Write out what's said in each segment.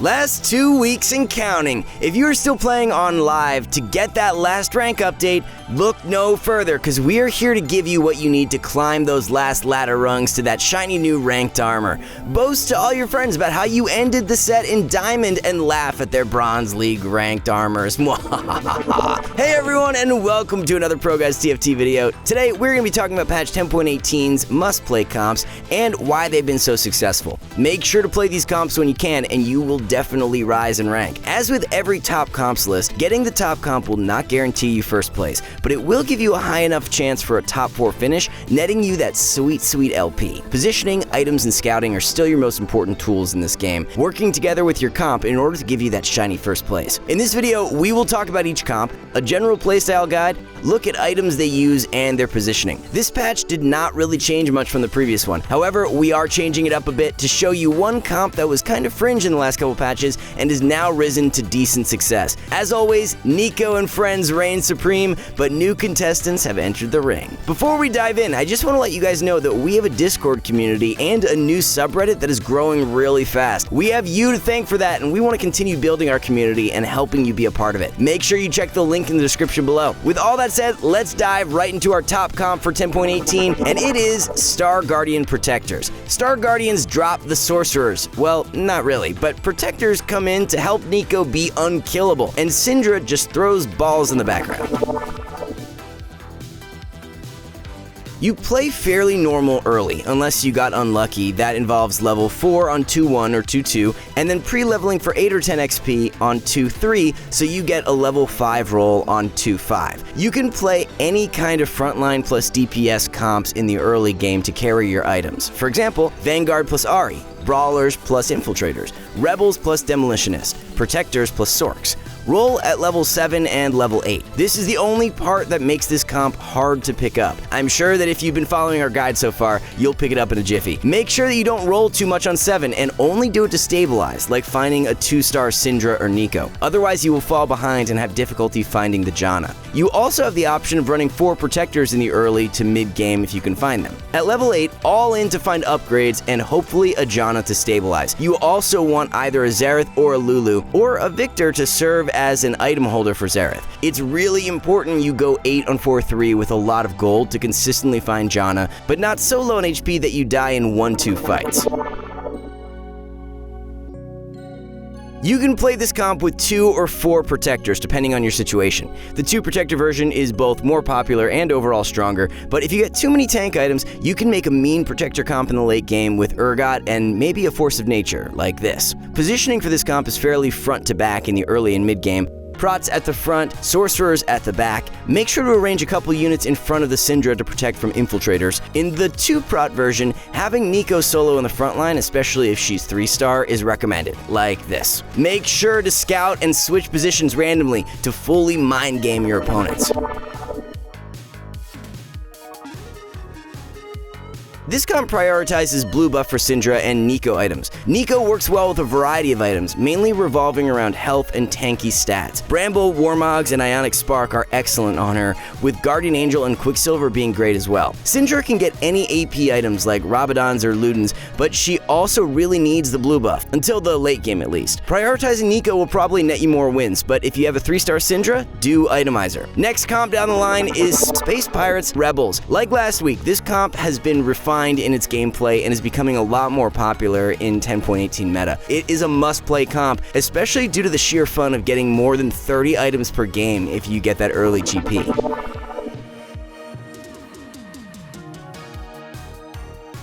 Last 2 weeks and counting. If you are still playing on live to get that last rank update, look no further because we are here to give you what you need to climb those last ladder rungs to that shiny new ranked armor. Boast to all your friends about how you ended the set in Diamond and laugh at their Bronze League ranked armors. Hey everyone, and welcome to another ProGuides TFT video. Today we're going to be talking about patch 10.18's must-play comps and why they've been so successful. Make sure to play these comps when you can and you will definitely rise in rank. As with every top comps list, getting the top comp will not guarantee you first place, but it will give you a high enough chance for a top 4 finish, netting you that sweet LP. Positioning, items, and scouting are still your most important tools in this game, working together with your comp in order to give you that shiny first place. In this video, we will talk about each comp, a general playstyle guide, look at items they use and their positioning. This patch did not really change much from the previous one. However, we are changing it up a bit to show you one comp that was kind of fringe in the last couple patches and is now risen to decent success. As always, Nico and friends reign supreme, but new contestants have entered the ring. Before we dive in, I just want to let you guys know that we have a Discord community and a new subreddit that is growing really fast. We have you to thank for that, and we want to continue building our community and helping you be a part of it. Make sure you check the link in the description below. With all that said, let's dive right into our top comp for 10.18, and it is Star Guardian Protectors. Star Guardians drop the Sorcerers. Well, not really, but Protectors come in to help Nico be unkillable, and Syndra just throws balls in the background. You play fairly normal early, unless you got unlucky. That involves level 4 on 2-1 or 2-2, and then pre-leveling for 8 or 10 XP on 2-3, so you get a level 5 roll on 2-5. You can play any kind of frontline plus DPS comps in the early game to carry your items. For example, Vanguard plus Ahri, Brawlers plus Infiltrators, Rebels plus Demolitionists, Protectors plus Sorks. Roll at level 7 and level 8. This is the only part that makes this comp hard to pick up. I'm sure that if you've been following our guide so far, you'll pick it up in a jiffy. Make sure that you don't roll too much on 7 and only do it to stabilize, like finding a 2-star Syndra or Nico. Otherwise, you will fall behind and have difficulty finding the Janna. You also have the option of running 4 Protectors in the early to mid-game if you can find them. At level 8, all in to find upgrades and hopefully a Janna to stabilize. You also want either a Xerath or a Lulu, or a Victor to serve as an item holder for Xerath. It's really important you go 8 on 4-3 with a lot of gold to consistently find Janna, but not so low on HP that you die in 1-2 fights. You can play this comp with 2 or 4 Protectors depending on your situation. The 2 Protector version is both more popular and overall stronger, but if you get too many tank items, you can make a mean Protector comp in the late game with Urgot and maybe a Force of Nature, like this. Positioning for this comp is fairly front to back in the early and mid game. Prots at the front, Sorcerers at the back. Make sure to arrange a couple units in front of the Syndra to protect from Infiltrators. In the 2-prot version, having Nico solo in the front line, especially if she's 3-star, is recommended, like this. Make sure to scout and switch positions randomly to fully mind game your opponents. This comp prioritizes blue buff for Syndra and Nico items. Nico works well with a variety of items, mainly revolving around health and tanky stats. Bramble, Warmogs, and Ionic Spark are excellent on her, with Guardian Angel and Quicksilver being great as well. Syndra can get any AP items like Rabadons or Ludens, but she also really needs the blue buff, until the late game at least. Prioritizing Nico will probably net you more wins, but if you have a 3-star Syndra, do Itemizer. Next comp down the line is Space Pirates Rebels. Like last week, this comp has been refined in its gameplay and is becoming a lot more popular in 10.18 meta. It is a must-play comp, especially due to the sheer fun of getting more than 30 items per game if you get that early GP.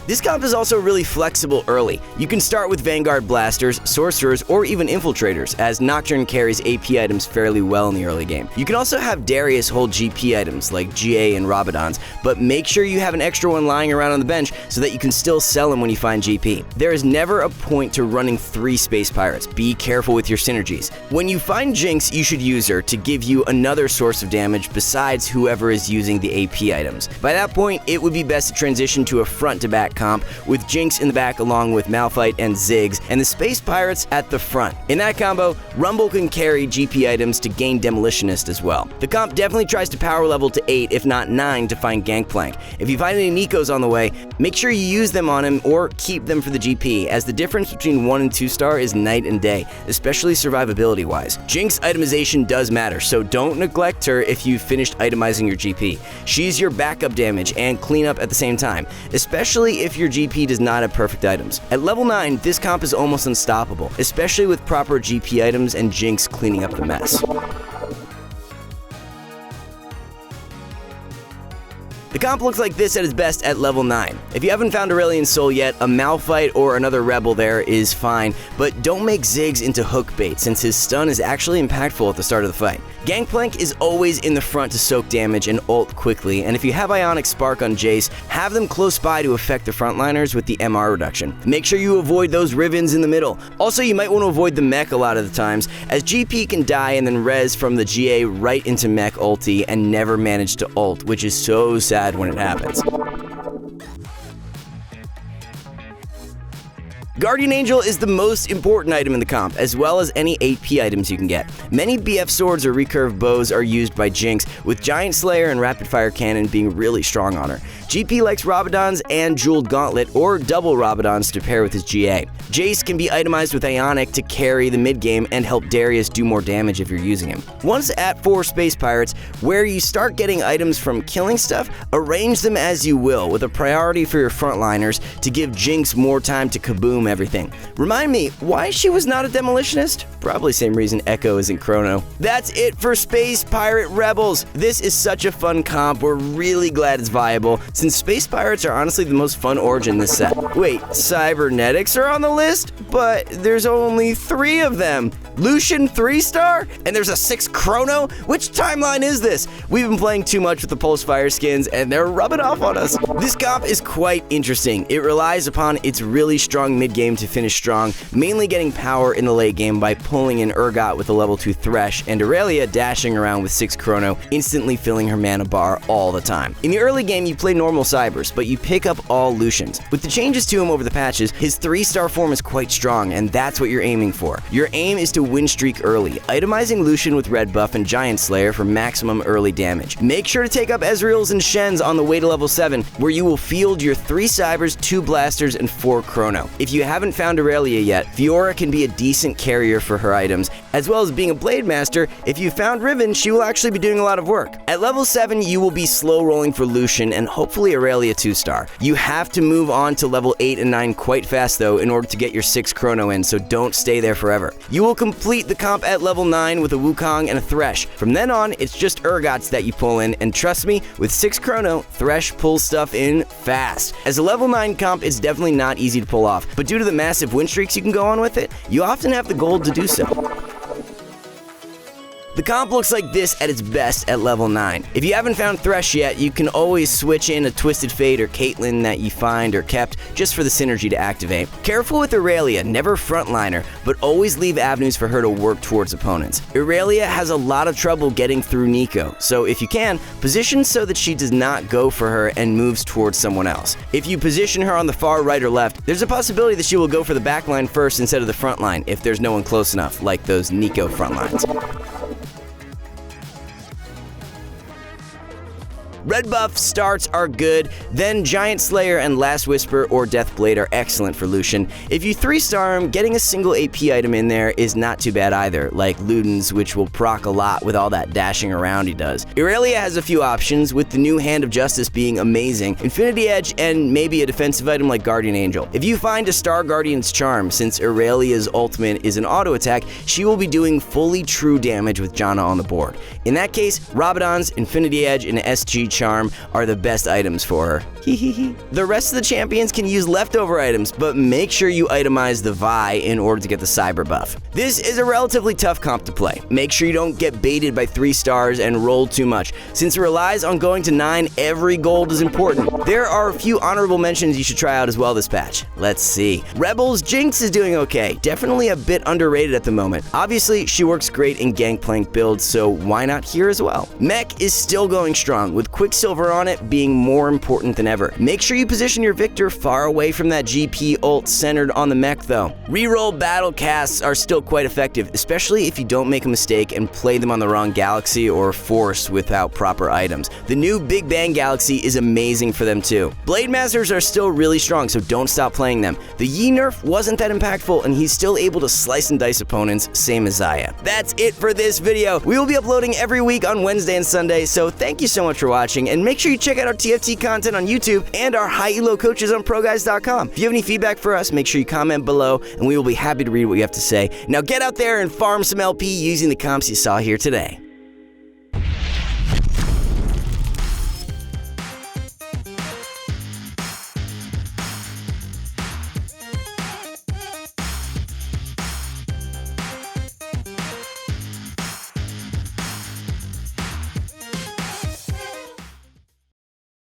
This comp is also really flexible early. You can start with Vanguard Blasters, Sorcerers, or even Infiltrators, as Nocturne carries AP items fairly well in the early game. You can also have Darius hold GP items like GA and Rabadons, but make sure you have an extra one lying around on the bench so that you can still sell them when you find GP. There is never a point to running 3 Space Pirates. Be careful with your synergies. When you find Jinx, you should use her to give you another source of damage besides whoever is using the AP items. By that point, it would be best to transition to a front-to-back comp, with Jinx in the back along with Malphite and Ziggs, and the Space Pirates at the front. In that combo, Rumble can carry GP items to gain Demolitionist as well. The comp definitely tries to power level to 8 if not 9 to find Gangplank. If you find any Nicos on the way, make sure you use them on him or keep them for the GP, as the difference between 1 and 2 star is night and day, especially survivability wise. Jinx itemization does matter, so don't neglect her if you've finished itemizing your GP. She's your backup damage and cleanup at the same time, especially if your GP does not have perfect items. At level 9, this comp is almost unstoppable, especially with proper GP items and Jinx cleaning up the mess. The comp looks like this at its best at level 9. If you haven't found Aurelion Sol yet, a Malphite or another Rebel there is fine, but don't make Ziggs into hook bait since his stun is actually impactful at the start of the fight. Gangplank is always in the front to soak damage and ult quickly, and if you have Ionic Spark on Jace, have them close by to affect the frontliners with the MR reduction. Make sure you avoid those Rivens in the middle. Also, you might want to avoid the mech a lot of the times, as GP can die and then res from the GA right into mech ulti and never manage to ult, which is so sad when it happens. Guardian Angel is the most important item in the comp, as well as any 8P items you can get. Many BF swords or recurve bows are used by Jinx, with Giant Slayer and Rapid Fire Cannon being really strong on her. GP likes Rabadons and Jeweled Gauntlet or double Rabadons to pair with his GA. Jace can be itemized with Ionic to carry the mid game and help Darius do more damage if you're using him. Once at 4 Space Pirates, where you start getting items from killing stuff, arrange them as you will, with a priority for your frontliners to give Jinx more time to kaboom everything. Remind me, why she was not a Demolitionist? Probably same reason Echo isn't Chrono. That's it for Space Pirate Rebels. This is such a fun comp. We're really glad it's viable, since Space Pirates are honestly the most fun origin in this set. Wait, Cybernetics are on the list? But there's only 3 of them. Lucian 3-star? And there's a 6 Chrono? Which timeline is this? We've been playing too much with the Pulse Fire skins and they're rubbing off on us. This comp is quite interesting. It relies upon its really strong mid-game to finish strong, mainly getting power in the late game by pulling in Urgot with a level 2 Thresh, and Aurelia dashing around with 6 Chrono, instantly filling her mana bar all the time. In the early game, you play normal Cybers, but you pick up all Lucians. With the changes to him over the patches, his 3-star form is quite strong, and that's what you're aiming for. Your aim is to win streak early, itemizing Lucian with red buff and Giant Slayer for maximum early damage. Make sure to take up Ezreal's and Shen's on the way to level 7, where you will field your 3 Cybers, 2 Blasters, and 4 Chrono. If you haven't found Aurelia yet, Fiora can be a decent carrier for her items, as well as being a Blade Master. If you found Riven, she will actually be doing a lot of work. At level 7, you will be slow rolling for Lucian and hopefully Aurelia 2-star. You have to move on to level 8 and 9 quite fast though in order to get your 6 Chrono in, so don't stay there forever. You will complete the comp at level 9 with a Wukong and a Thresh. From then on, it's just Urgots that you pull in, and trust me, with 6 Chrono, Thresh pulls stuff in fast. As a level 9 comp, it's definitely not easy to pull off, but due to the massive win streaks you can go on with it, you often have the gold to do so. The comp looks like this at its best at level 9. If you haven't found Thresh yet, you can always switch in a Twisted Fate or Caitlyn that you find or kept just for the synergy to activate. Careful with Aurelia, never frontliner, but always leave avenues for her to work towards opponents. Aurelia has a lot of trouble getting through Nico, so if you can, position so that she does not go for her and moves towards someone else. If you position her on the far right or left, there's a possibility that she will go for the backline first instead of the front line if there's no one close enough, like those Nico front lines. Red buff starts are good, then Giant Slayer and Last Whisper or Deathblade are excellent for Lucian. If you 3-star him, getting a single AP item in there is not too bad either, like Luden's, which will proc a lot with all that dashing around he does. Aurelia has a few options, with the new Hand of Justice being amazing, Infinity Edge, and maybe a defensive item like Guardian Angel. If you find a Star Guardian's Charm, since Aurelia's ultimate is an auto attack, she will be doing fully true damage with Janna on the board. In that case, Rabadon's, Infinity Edge, and SG Charm are the best items for her. The rest of the champions can use leftover items, but make sure you itemize the Vi in order to get the Cyber buff. This is a relatively tough comp to play. Make sure you don't get baited by 3 stars and roll too much. Since it relies on going to 9, every gold is important. There are a few honorable mentions you should try out as well this patch. Let's see. Rebels Jinx is doing okay. Definitely a bit underrated at the moment. Obviously, she works great in Gangplank builds, so why not here as well? Mech is still going strong, with Quicksilver on it being more important than ever. Make sure you position your Victor far away from that GP ult centered on the mech though. Reroll battle casts are still quite effective, especially if you don't make a mistake and play them on the wrong galaxy or force without proper items. The new Big Bang Galaxy is amazing for them too. Blade Masters are still really strong, so don't stop playing them. The Yi nerf wasn't that impactful, and he's still able to slice and dice opponents, same as Xayah. That's it for this video. We will be uploading every week on Wednesday and Sunday, so thank you so much for watching, and make sure you check out our TFT content on YouTube and our high elo coaches on ProGuides.com. If you have any feedback for us, make sure you comment below, and we will be happy to read what you have to say. Now get out there and farm some LP using the comps you saw here today.